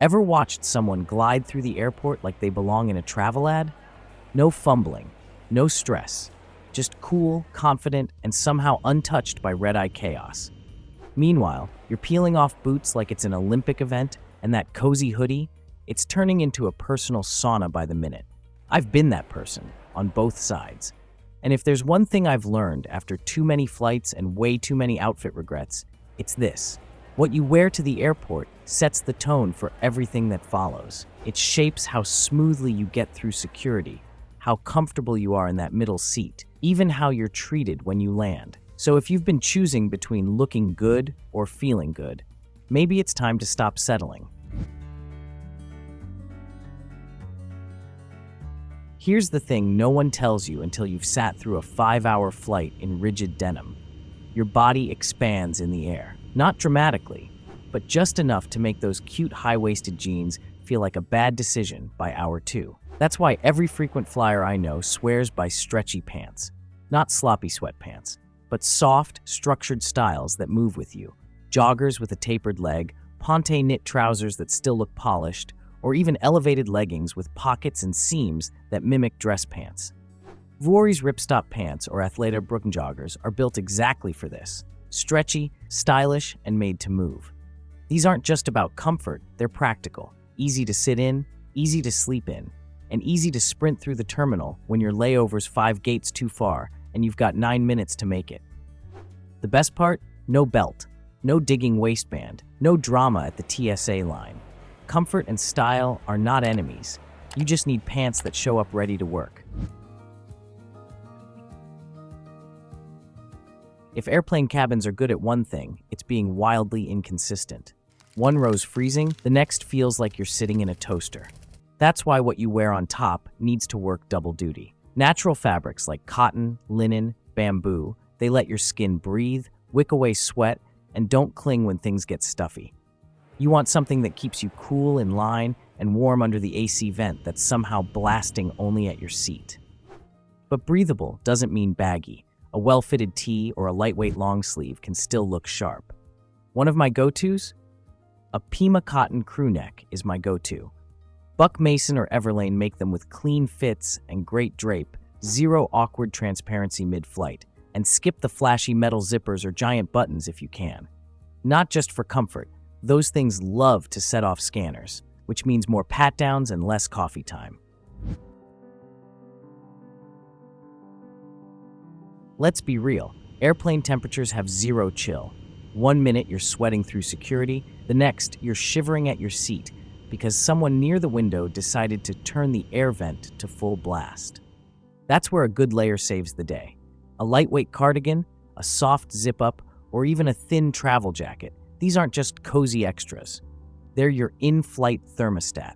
Ever watched someone glide through the airport like they belong in a travel ad? No fumbling, no stress, just cool, confident, and somehow untouched by red-eye chaos. Meanwhile, you're peeling off boots like it's an Olympic event, and that cozy hoodie, it's turning into a personal sauna by the minute. I've been that person, on both sides. And if there's one thing I've learned after too many flights and way too many outfit regrets, it's this. What you wear to the airport sets the tone for everything that follows. It shapes how smoothly you get through security, how comfortable you are in that middle seat, even how you're treated when you land. So if you've been choosing between looking good or feeling good, maybe it's time to stop settling. Here's the thing no one tells you until you've sat through a 5-hour flight in rigid denim. Your body expands in the air. Not dramatically, but just enough to make those cute high-waisted jeans feel like a bad decision by hour 2. That's why every frequent flyer I know swears by stretchy pants. Not sloppy sweatpants, but soft, structured styles that move with you. Joggers with a tapered leg, ponte knit trousers that still look polished, or even elevated leggings with pockets and seams that mimic dress pants. Vuori's ripstop pants or Athleta Brooklyn joggers are built exactly for this. Stretchy, stylish, and made to move. These aren't just about comfort, they're practical. Easy to sit in, easy to sleep in, and easy to sprint through the terminal when your layover's 5 gates too far and you've got 9 minutes to make it. The best part? No belt, no digging waistband, no drama at the TSA line. Comfort and style are not enemies. You just need pants that show up ready to work. If airplane cabins are good at one thing, it's being wildly inconsistent. One row's freezing, the next feels like you're sitting in a toaster. That's why what you wear on top needs to work double duty. Natural fabrics like cotton, linen, bamboo, they let your skin breathe, wick away sweat, and don't cling when things get stuffy. You want something that keeps you cool in line and warm under the AC vent that's somehow blasting only at your seat. But breathable doesn't mean baggy. A well-fitted tee or a lightweight long sleeve can still look sharp. One of my go-tos? A Pima cotton crew neck is my go-to. Buck Mason or Everlane make them with clean fits and great drape, zero awkward transparency mid-flight, and skip the flashy metal zippers or giant buttons if you can. Not just for comfort, those things love to set off scanners, which means more pat-downs and less coffee time. Let's be real, airplane temperatures have zero chill. 1 minute you're sweating through security, the next you're shivering at your seat because someone near the window decided to turn the air vent to full blast. That's where a good layer saves the day. A lightweight cardigan, a soft zip-up, or even a thin travel jacket. These aren't just cozy extras. They're your in-flight thermostat.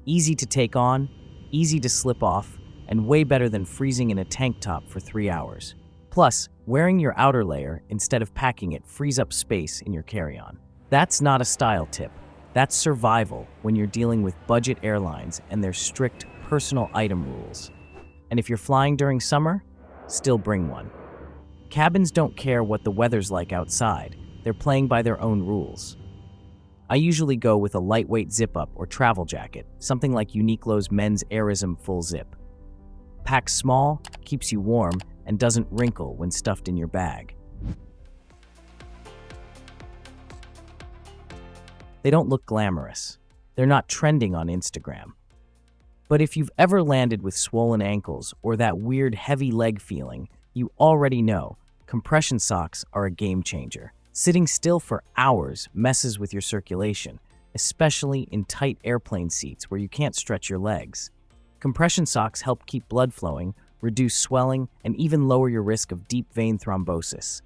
Easy to take on, easy to slip off, and way better than freezing in a tank top for 3 hours. Plus, wearing your outer layer instead of packing it frees up space in your carry-on. That's not a style tip. That's survival when you're dealing with budget airlines and their strict personal item rules. And if you're flying during summer, still bring one. Cabins don't care what the weather's like outside. They're playing by their own rules. I usually go with a lightweight zip-up or travel jacket, something like Uniqlo's men's Airism full zip. Packs small, keeps you warm, and doesn't wrinkle when stuffed in your bag. They don't look glamorous. They're not trending on Instagram. But if you've ever landed with swollen ankles or that weird heavy leg feeling, you already know compression socks are a game changer. Sitting still for hours messes with your circulation, especially in tight airplane seats where you can't stretch your legs. Compression socks help keep blood flowing, reduce swelling, and even lower your risk of deep vein thrombosis.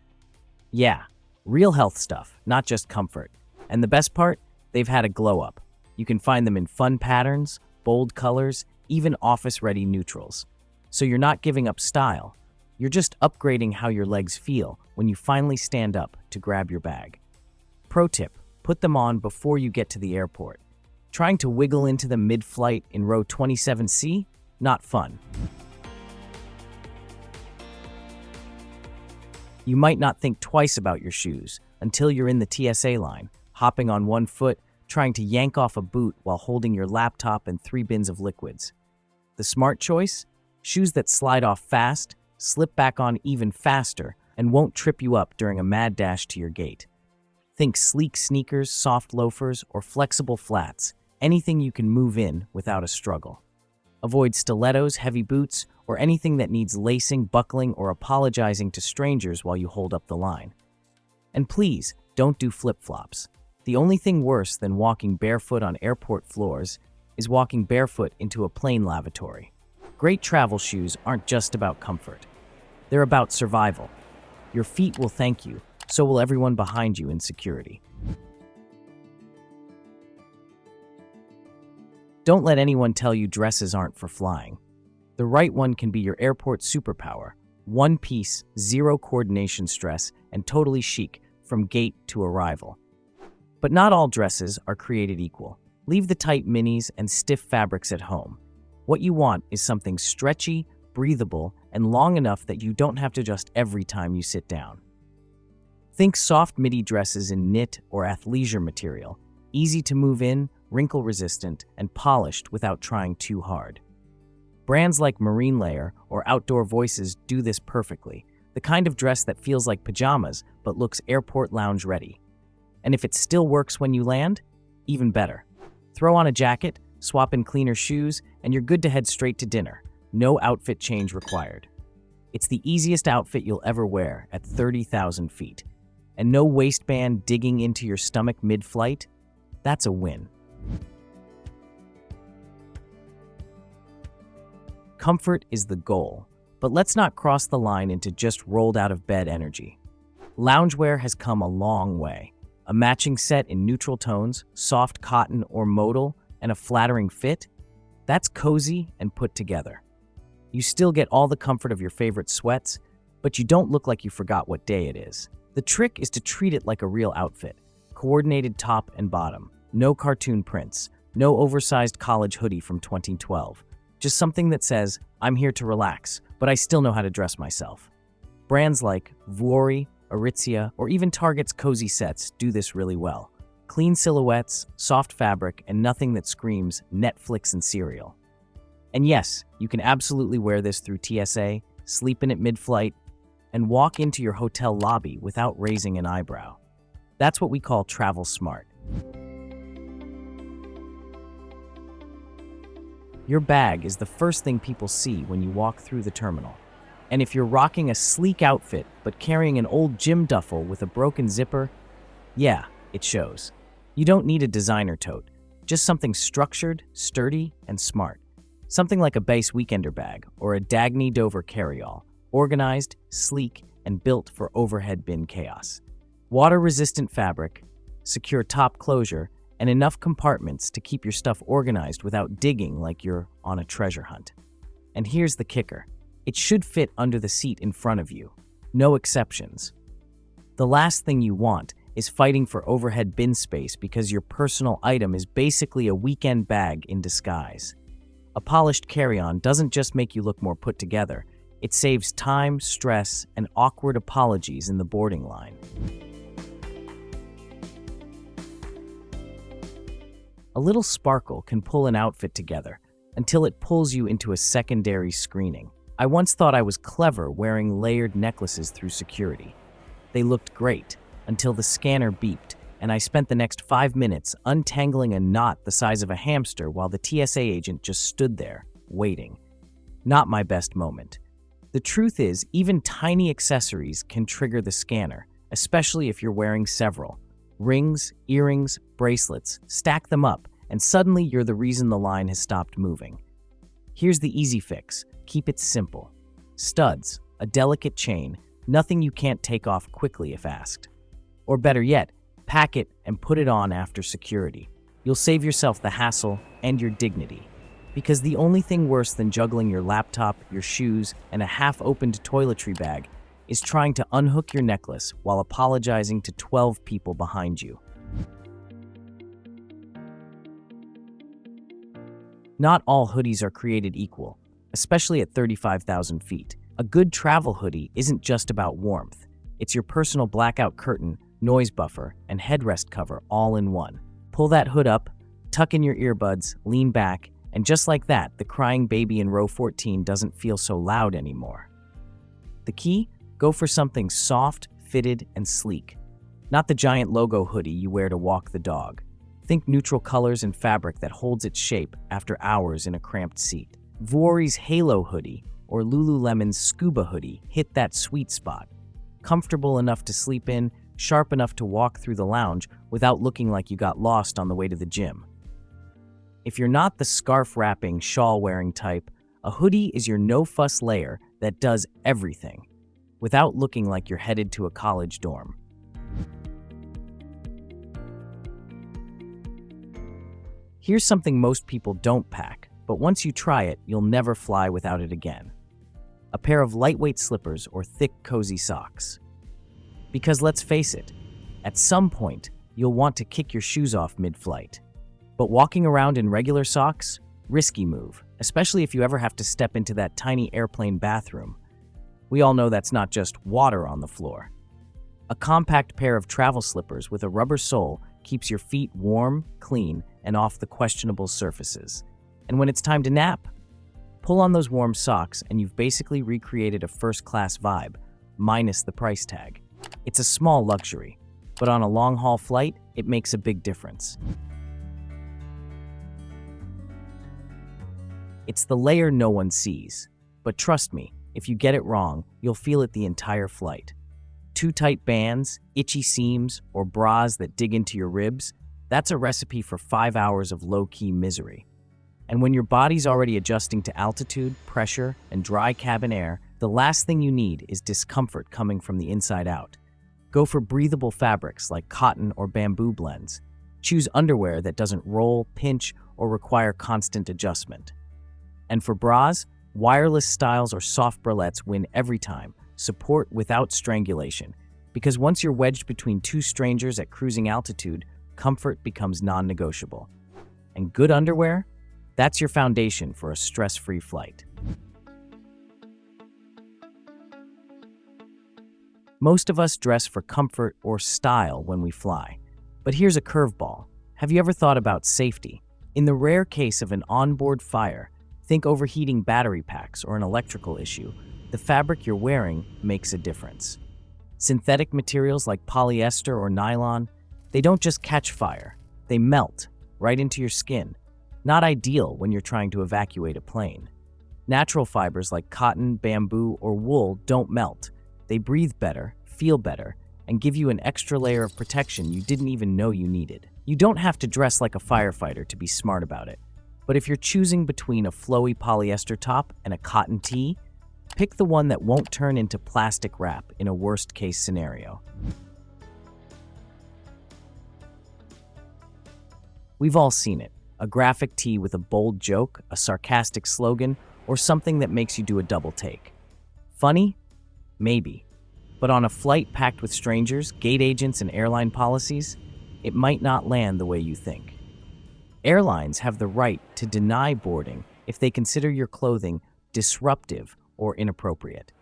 Yeah, real health stuff, not just comfort. And the best part? They've had a glow up. You can find them in fun patterns, bold colors, even office-ready neutrals. So you're not giving up style. You're just upgrading how your legs feel when you finally stand up to grab your bag. Pro tip, put them on before you get to the airport. Trying to wiggle into them mid-flight in row 27C? Not fun. You might not think twice about your shoes until you're in the TSA line, hopping on one foot, trying to yank off a boot while holding your laptop and 3 bins of liquids. The smart choice? Shoes that slide off fast, slip back on even faster, and won't trip you up during a mad dash to your gate. Think sleek sneakers, soft loafers, or flexible flats, anything you can move in without a struggle. Avoid stilettos, heavy boots, or anything that needs lacing, buckling, or apologizing to strangers while you hold up the line. And please, don't do flip-flops. The only thing worse than walking barefoot on airport floors is walking barefoot into a plane lavatory. Great travel shoes aren't just about comfort. They're about survival. Your feet will thank you, so will everyone behind you in security. Don't let anyone tell you dresses aren't for flying. The right one can be your airport superpower. One piece, zero coordination stress, and totally chic from gate to arrival. But not all dresses are created equal. Leave the tight minis and stiff fabrics at home. What you want is something stretchy, breathable, and long enough that you don't have to adjust every time you sit down. Think soft midi dresses in knit or athleisure material, easy to move in, wrinkle-resistant, and polished without trying too hard. Brands like Marine Layer or Outdoor Voices do this perfectly, the kind of dress that feels like pajamas but looks airport lounge ready. And if it still works when you land, even better. Throw on a jacket, swap in cleaner shoes, and you're good to head straight to dinner. No outfit change required. It's the easiest outfit you'll ever wear at 30,000 feet. And no waistband digging into your stomach mid-flight? That's a win. Comfort is the goal, but let's not cross the line into just rolled out of bed energy. Loungewear has come a long way. A matching set in neutral tones, soft cotton or modal, and a flattering fit? That's cozy and put together. You still get all the comfort of your favorite sweats, but you don't look like you forgot what day it is. The trick is to treat it like a real outfit. Coordinated top and bottom. No cartoon prints. No oversized college hoodie from 2012. Just something that says, I'm here to relax, but I still know how to dress myself. Brands like Vuori, Aritzia, or even Target's cozy sets do this really well. Clean silhouettes, soft fabric, and nothing that screams Netflix and cereal. And yes, you can absolutely wear this through TSA, sleep in it mid-flight, and walk into your hotel lobby without raising an eyebrow. That's what we call travel smart. Your bag is the first thing people see when you walk through the terminal. And if you're rocking a sleek outfit but carrying an old gym duffel with a broken zipper, yeah, it shows. You don't need a designer tote, just something structured, sturdy, and smart. Something like a base weekender bag or a Dagny Dover carryall, organized, sleek, and built for overhead bin chaos. Water-resistant fabric, secure top closure, and enough compartments to keep your stuff organized without digging like you're on a treasure hunt. And here's the kicker. It should fit under the seat in front of you. No exceptions. The last thing you want is fighting for overhead bin space because your personal item is basically a weekend bag in disguise. A polished carry-on doesn't just make you look more put together, it saves time, stress, and awkward apologies in the boarding line. A little sparkle can pull an outfit together until it pulls you into a secondary screening. I once thought I was clever wearing layered necklaces through security. They looked great until the scanner beeped, and I spent the next 5 minutes untangling a knot the size of a hamster while the TSA agent just stood there, waiting. Not my best moment. The truth is, even tiny accessories can trigger the scanner, especially if you're wearing several. Rings, earrings, bracelets, stack them up, and suddenly you're the reason the line has stopped moving. Here's the easy fix. Keep it simple. Studs, a delicate chain, nothing you can't take off quickly if asked. Or better yet, pack it and put it on after security. You'll save yourself the hassle and your dignity. Because the only thing worse than juggling your laptop, your shoes, and a half-opened toiletry bag is trying to unhook your necklace while apologizing to 12 people behind you. Not all hoodies are created equal, especially at 35,000 feet. A good travel hoodie isn't just about warmth. It's your personal blackout curtain, noise buffer, and headrest cover all in one. Pull that hood up, tuck in your earbuds, lean back, and just like that, the crying baby in row 14 doesn't feel so loud anymore. The key? Go for something soft, fitted, and sleek. Not the giant logo hoodie you wear to walk the dog. Think neutral colors and fabric that holds its shape after hours in a cramped seat. Vuori's Halo hoodie or Lululemon's Scuba hoodie hit that sweet spot. Comfortable enough to sleep in, sharp enough to walk through the lounge without looking like you got lost on the way to the gym. If you're not the scarf-wrapping, shawl-wearing type, a hoodie is your no-fuss layer that does everything without looking like you're headed to a college dorm. Here's something most people don't pack, but once you try it, you'll never fly without it again. A pair of lightweight slippers or thick, cozy socks. Because let's face it, at some point, you'll want to kick your shoes off mid-flight. But walking around in regular socks? Risky move, especially if you ever have to step into that tiny airplane bathroom. We all know that's not just water on the floor. A compact pair of travel slippers with a rubber sole keeps your feet warm, clean, and off the questionable surfaces. And when it's time to nap, pull on those warm socks and you've basically recreated a first-class vibe, minus the price tag. It's a small luxury, but on a long-haul flight, it makes a big difference. It's the layer no one sees, but trust me, if you get it wrong, you'll feel it the entire flight. Too tight bands, itchy seams, or bras that dig into your ribs, that's a recipe for 5 hours of low-key misery. And when your body's already adjusting to altitude, pressure, and dry cabin air, the last thing you need is discomfort coming from the inside out. Go for breathable fabrics like cotton or bamboo blends. Choose underwear that doesn't roll, pinch, or require constant adjustment. And for bras, wireless styles or soft bralettes win every time. Support without strangulation. Because once you're wedged between two strangers at cruising altitude, comfort becomes non-negotiable. And good underwear? That's your foundation for a stress-free flight. Most of us dress for comfort or style when we fly. But here's a curveball. Have you ever thought about safety? In the rare case of an onboard fire, think overheating battery packs or an electrical issue, the fabric you're wearing makes a difference. Synthetic materials like polyester or nylon, they don't just catch fire, they melt right into your skin. Not ideal when you're trying to evacuate a plane. Natural fibers like cotton, bamboo, or wool don't melt. They breathe better, feel better, and give you an extra layer of protection you didn't even know you needed. You don't have to dress like a firefighter to be smart about it. But if you're choosing between a flowy polyester top and a cotton tee, pick the one that won't turn into plastic wrap in a worst-case scenario. We've all seen it. A graphic tee with a bold joke, a sarcastic slogan, or something that makes you do a double take. Funny? Maybe. But on a flight packed with strangers, gate agents, and airline policies, it might not land the way you think. Airlines have the right to deny boarding if they consider your clothing disruptive or inappropriate.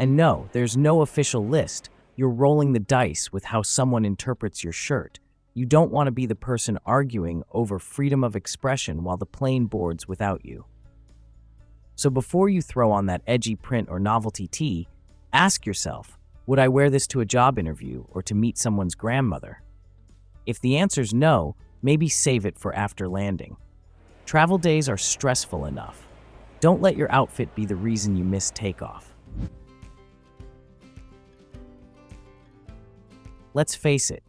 And no, there's no official list. You're rolling the dice with how someone interprets your shirt. You don't want to be the person arguing over freedom of expression while the plane boards without you. So before you throw on that edgy print or novelty tee, ask yourself, would I wear this to a job interview or to meet someone's grandmother? If the answer's no, maybe save it for after landing. Travel days are stressful enough. Don't let your outfit be the reason you miss takeoff. Let's face it,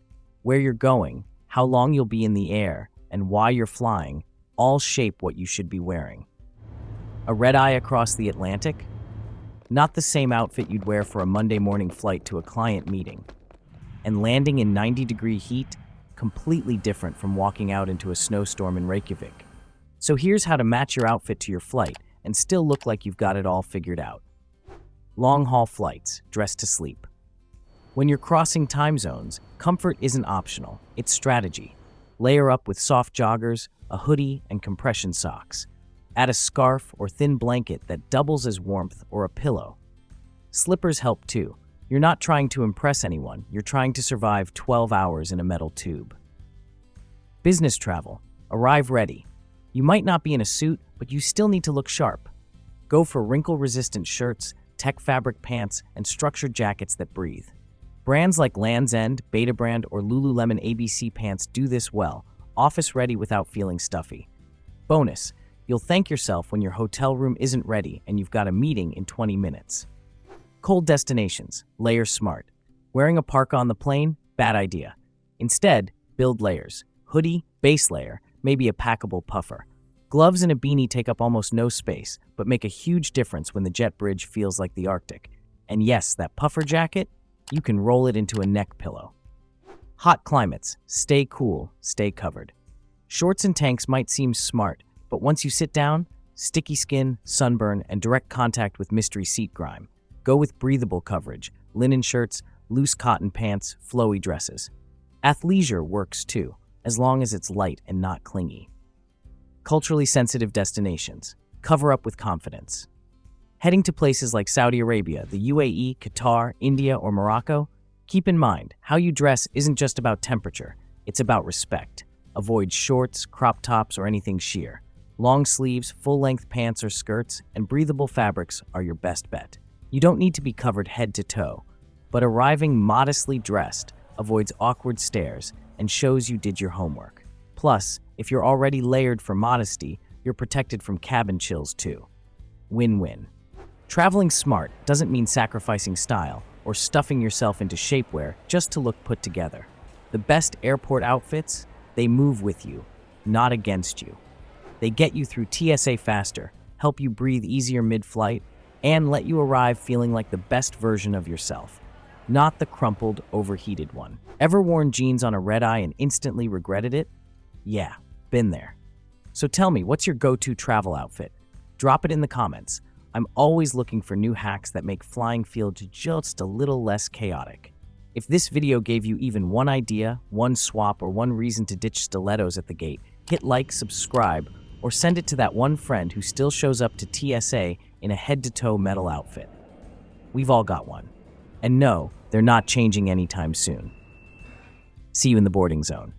where you're going, how long you'll be in the air, and why you're flying all shape what you should be wearing. A red-eye across the Atlantic? Not the same outfit you'd wear for a Monday morning flight to a client meeting. And landing in 90-degree heat? Completely different from walking out into a snowstorm in Reykjavik. So here's how to match your outfit to your flight and still look like you've got it all figured out. Long-haul flights, dress to sleep. When you're crossing time zones, comfort isn't optional, it's strategy. Layer up with soft joggers, a hoodie, and compression socks. Add a scarf or thin blanket that doubles as warmth or a pillow. Slippers help too. You're not trying to impress anyone, you're trying to survive 12 hours in a metal tube. Business travel. Arrive ready. You might not be in a suit, but you still need to look sharp. Go for wrinkle-resistant shirts, tech fabric pants, and structured jackets that breathe. Brands like Land's End, Beta Brand, or Lululemon ABC pants do this well, office-ready without feeling stuffy. Bonus, you'll thank yourself when your hotel room isn't ready and you've got a meeting in 20 minutes. Cold destinations. Layer smart. Wearing a parka on the plane? Bad idea. Instead, build layers. Hoodie, base layer, maybe a packable puffer. Gloves and a beanie take up almost no space, but make a huge difference when the jet bridge feels like the Arctic. And yes, that puffer jacket, you can roll it into a neck pillow. Hot climates. Stay cool, stay covered. Shorts and tanks might seem smart, but once you sit down, sticky skin, sunburn, and direct contact with mystery seat grime. Go with breathable coverage, linen shirts, loose cotton pants, flowy dresses. Athleisure works too, as long as it's light and not clingy. Culturally sensitive destinations. Cover up with confidence. Heading to places like Saudi Arabia, the UAE, Qatar, India, or Morocco, keep in mind, how you dress isn't just about temperature, it's about respect. Avoid shorts, crop tops, or anything sheer. Long sleeves, full-length pants or skirts, and breathable fabrics are your best bet. You don't need to be covered head to toe, but arriving modestly dressed avoids awkward stares and shows you did your homework. Plus, if you're already layered for modesty, you're protected from cabin chills too. Win-win. Traveling smart doesn't mean sacrificing style or stuffing yourself into shapewear just to look put together. The best airport outfits, they move with you, not against you. They get you through TSA faster, help you breathe easier mid-flight, and let you arrive feeling like the best version of yourself, not the crumpled, overheated one. Ever worn jeans on a red-eye and instantly regretted it? Yeah, been there. So tell me, what's your go-to travel outfit? Drop it in the comments. I'm always looking for new hacks that make flying feel just a little less chaotic. If this video gave you even one idea, one swap, or one reason to ditch stilettos at the gate, hit like, subscribe, or send it to that one friend who still shows up to TSA in a head-to-toe metal outfit. We've all got one. And no, they're not changing anytime soon. See you in the boarding zone.